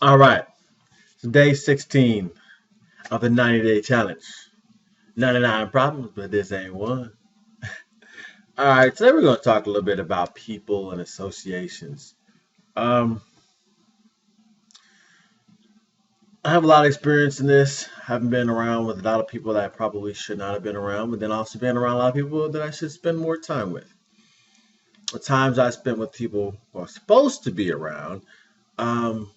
All right, it's day 16 of the 90-day challenge. 99 problems, but this ain't one. All right, today we're going to talk a little bit about people and associations. Um, I have a lot of experience in this. Haven't been around with a lot of people that I probably should not have been around, but then also been around a lot of people that I should spend more time with. The times I spent with people who are supposed to be around, um,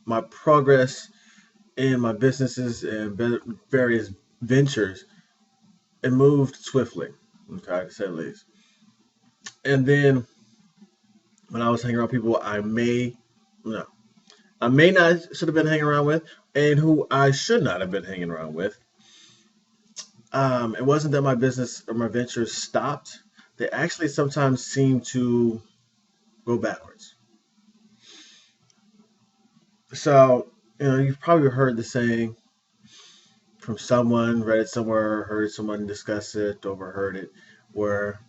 my progress in my businesses and various ventures, it moved swiftly. Okay, to say the least. And then when I was hanging around people no, I may not should have been hanging around with, and who I should not have been hanging around with. It wasn't that my business or my ventures stopped; they actually sometimes seem to go backwards. So, you've probably heard the saying from someone, read it somewhere, heard someone discuss it, overheard it, where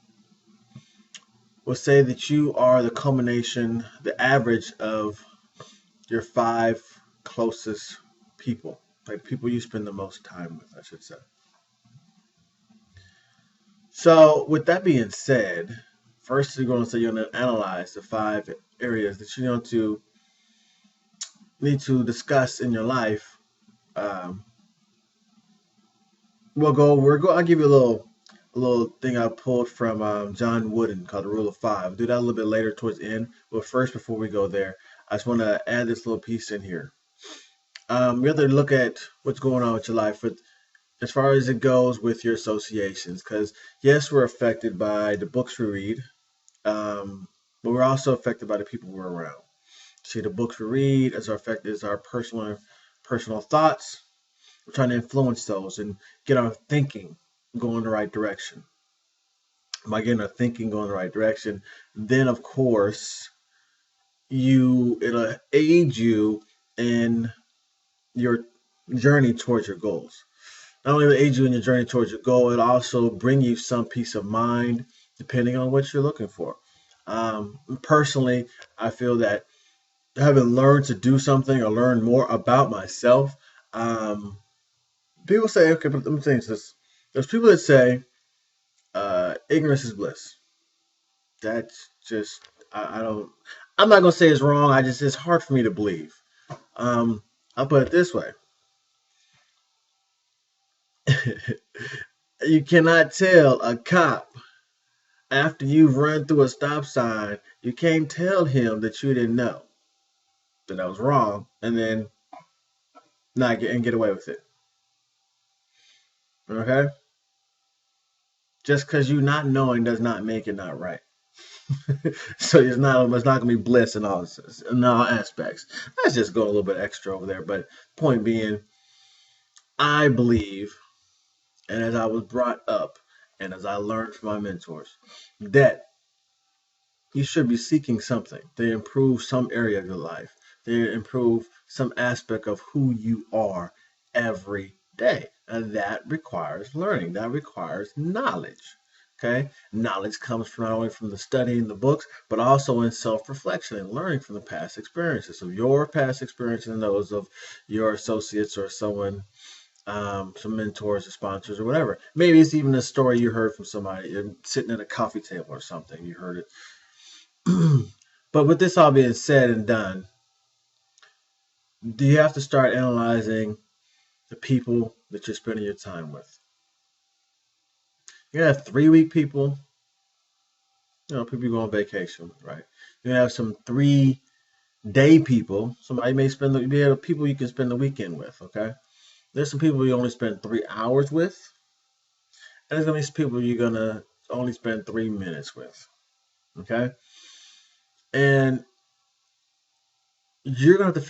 we'll say that you are the culmination, the average of your five closest people, like people you spend the most time with, I should say. So, with that being said, first you're going to say you're going to analyze the five areas that you need to discuss in your life. Um, I'll give you a little thing I pulled from John Wooden called the Rule of Five. I'll do that a little bit later towards the end. But first, before we go there, I just want to add this little piece in here. We have to look at what's going on with your life, but as far as it goes with your associations, because yes, we're affected by the books we read, but we're also affected by the people we're around. See, the books we read as our effect is our personal thoughts. We're trying to influence those and get our thinking going the right direction. By getting our thinking going the right direction, then of course it'll aid you in your journey towards your goals. Not only will it aid you in your journey towards your goal, it'll also bring you some peace of mind depending on what you're looking for. Personally, I feel that having learned to do something or learn more about myself, um, people say, okay, but let me change this. There's people that say ignorance is bliss. That's just, I don't, I'm not going to say it's wrong. It's hard for me to believe. Um, I'll put it this way. You cannot tell a cop after you've run through a stop sign, you can't tell him that you didn't know that was wrong, and then not get away with it. Okay, just because you not knowing does not make it not right. So it's not gonna be bliss in all aspects. That's just going a little bit extra over there. But point being, I believe, and as I was brought up, and as I learned from my mentors, that you should be seeking something to improve some area of your life, to improve some aspect of who you are every day. And that requires learning, that requires knowledge. Okay, knowledge comes from not only from the studying the books, but also in self-reflection and learning from the past experiences of your past experiences and those of your associates or someone, some mentors or sponsors or whatever. Maybe it's even a story you heard from somebody. You're sitting at a coffee table or something. You heard it. But with this all being said and done, do you have to start analyzing the people that you're spending your time with? You have 3 week people, people you go on vacation, right? You have some 3 day people. Somebody may you have people you can spend the weekend with, okay? There's some people you only spend 3 hours with, and there's gonna be some people you're gonna only spend 3 minutes with, okay? And you're gonna have to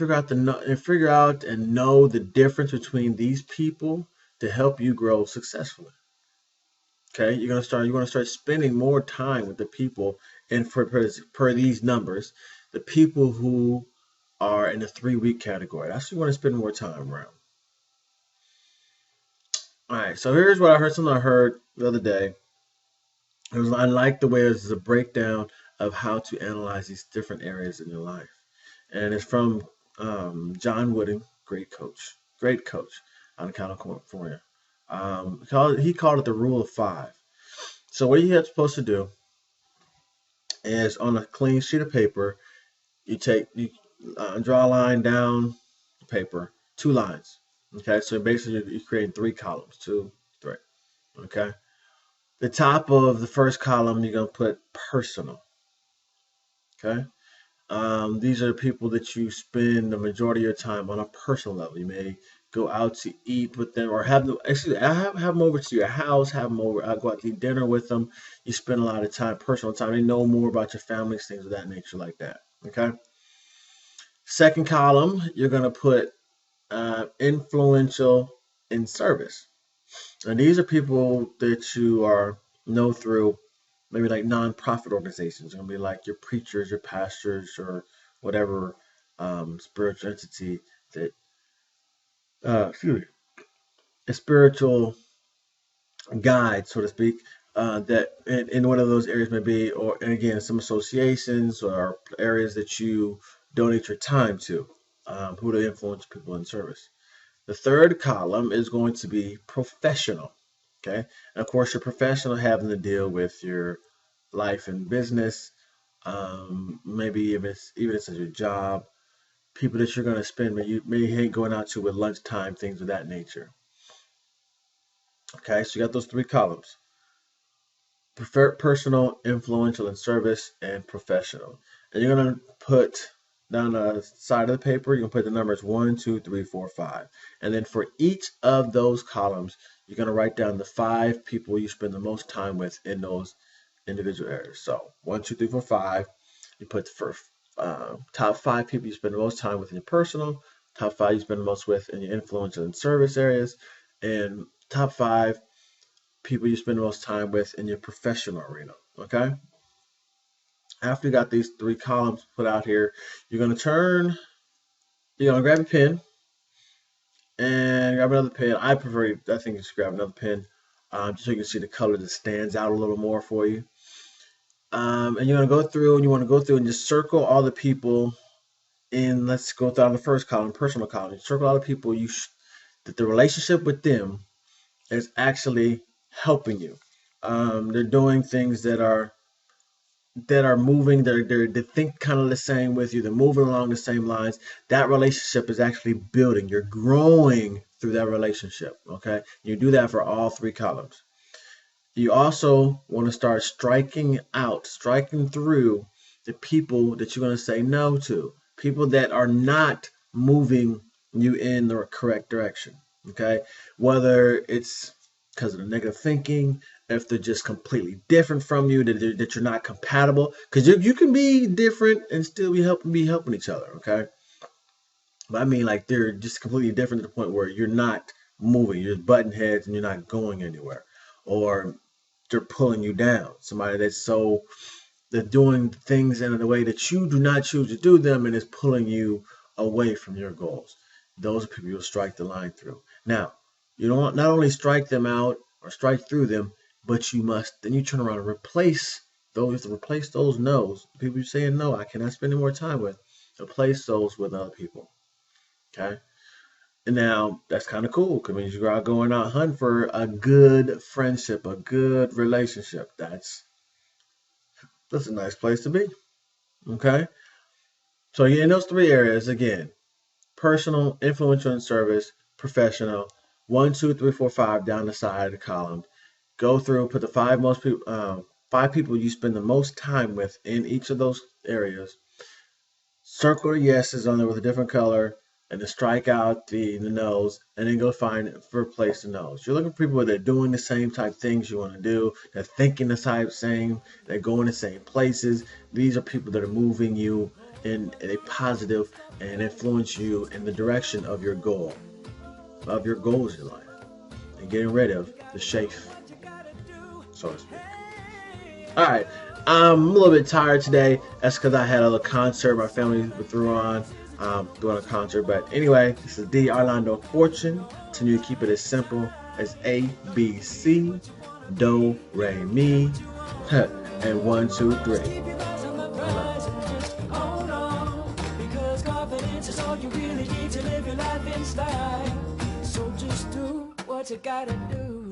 figure out and know the difference between these people to help you grow successfully. Okay, you want to start spending more time with the people, and per these numbers, the people who are in the 3 week category. That's who you want to spend more time around. All right, so here's what I heard. Something I heard the other day. I like the way there's a breakdown of how to analyze these different areas in your life, and it's from John Wooden, great coach out of California. He called it the rule of five. So what you're supposed to do is on a clean sheet of paper, you draw a line down the paper, 2 lines. Okay, so basically you're creating 3 columns, two, three. Okay, the top of the first column you're gonna put personal. Okay, these are people that you spend the majority of your time on a personal level. You may go out to eat with them, or have them. Actually, have them over to your house. Have them over. Go out to eat dinner with them. You spend a lot of time, personal time. They know more about your families, things of that nature, like that. Okay. Second column, you're gonna put influential in service, and these are people that you know through maybe like nonprofit organizations. It's gonna be like your preachers, your pastors, or whatever spiritual entity that excuse me, a spiritual guide, so to speak, that in one of those areas may be, or and again, some associations or areas that you donate your time to, who to influence people in service. The third column is going to be professional. Okay, and of course, your professional having to deal with your life and business, maybe even if it's your job, people that you're going to spend maybe going out to with lunchtime, things of that nature. Okay, so you got those 3 columns: personal, influential, and service, and professional. And you're going to put down the side of the paper, you're going to put the numbers 1, 2, 3, 4, 5. And then for each of those columns, you're going to write down the 5 people you spend the most time with in those individual areas. So 1, 2, 3, 4, 5. You put the first top 5 people you spend the most time with in your personal, top 5 you spend the most with in your influential and service areas, and top 5 people you spend the most time with in your professional arena. Okay. After you got these 3 columns put out here, you're gonna grab a pen and grab another pen. I think you should grab another pen, just so you can see the color that stands out a little more for you. And you're gonna go through and you want to go through and just circle all the people in. Let's go down the first column, personal column. Circle all the people that the relationship with them is actually helping you. They're doing things that are moving. They think kind of the same with you. They're moving along the same lines. That relationship is actually building. You're growing through that relationship. Okay, you do that for all 3 columns. You also want to start striking through the people that you're going to say no to, people that are not moving you in the correct direction. Okay, whether it's because of the negative thinking, if they're just completely different from you, that you're not compatible, because you can be different and still be helping each other. Okay, but I mean, like, they're just completely different to the point where you're not moving, you're butting heads and you're not going anywhere, or they're pulling you down. Somebody they're doing things in a way that you do not choose to do them, and is pulling you away from your goals. Those are people you'll strike the line through. Now, you don't not only strike them out or strike through them, but then you turn around and replace those. Replace those no's. People you're saying no, I cannot spend any more time with. Replace those with other people. Okay. And now that's kind of cool, because when you're going out hunting for a good friendship, a good relationship, that's a nice place to be. Okay. So you're in those 3 areas again: personal, influential, and service, professional. 1, 2, 3, 4, 5 down the side of the column. Go through, put the 5 people you spend the most time with in each of those areas. Circle the yeses on there with a different color, and then strike out the no's, and then go replace the no's. You're looking for people that are doing the same type things you want to do. They're thinking the same. They're going the same places. These are people that are moving you in a positive and influence you in the direction of your goals in life, and getting rid of the chafe, so to speak. All right, I'm a little bit tired today. That's because I had a little concert my family threw on, doing a concert. But anyway, this is D. Orlando Fortune. Continue to keep it as simple as A, B, C, Do, Re, Mi, and 1, 2, 3. you really need to live your life in style. So just do what you gotta do.